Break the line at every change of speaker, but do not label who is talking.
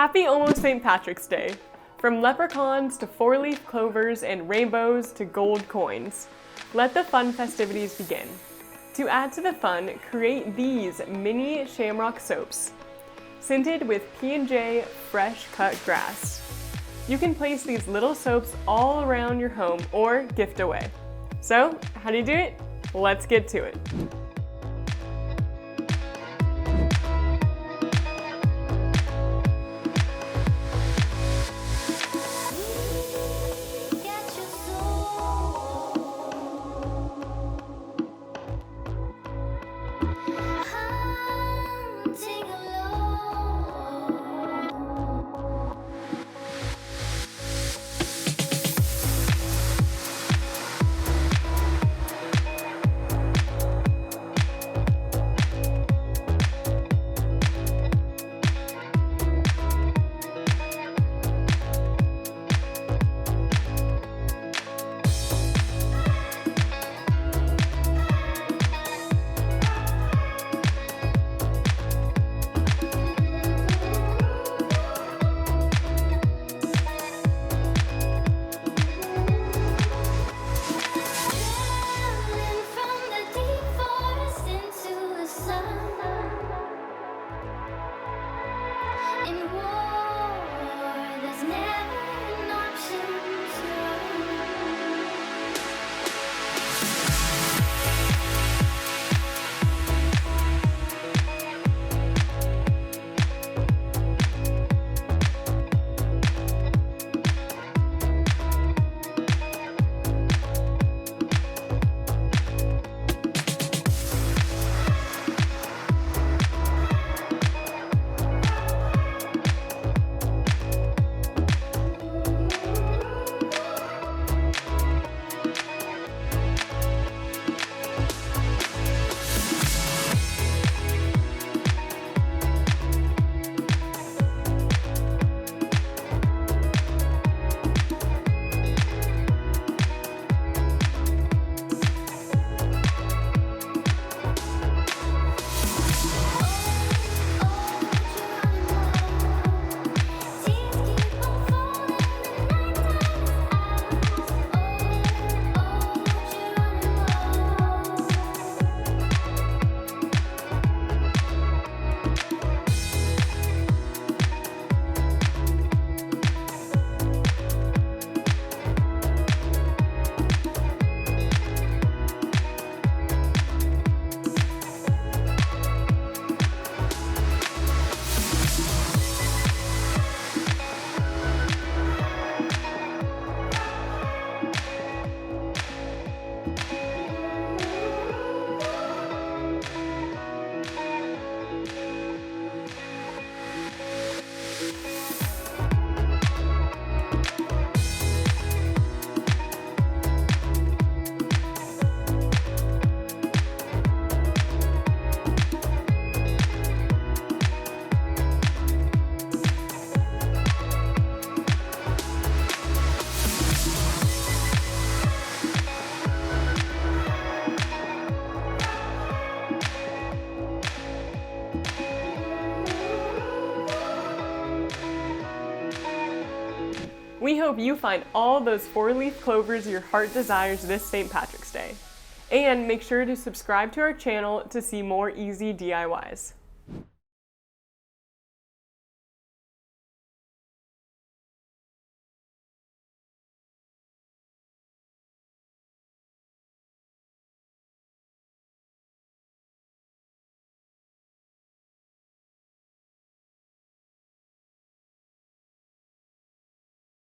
Happy almost St. Patrick's Day! From leprechauns to four-leaf clovers and rainbows to gold coins. Let the fun festivities begin. To add to the fun, create these mini Shamrock soaps, scented with P&J Fresh Cut Grass. You can place these little soaps all around your home or gift away. So, how do you do it? Let's get to it. We hope you find all those four-leaf clovers your heart desires this St. Patrick's Day. And make sure to subscribe to our channel to see more easy DIYs.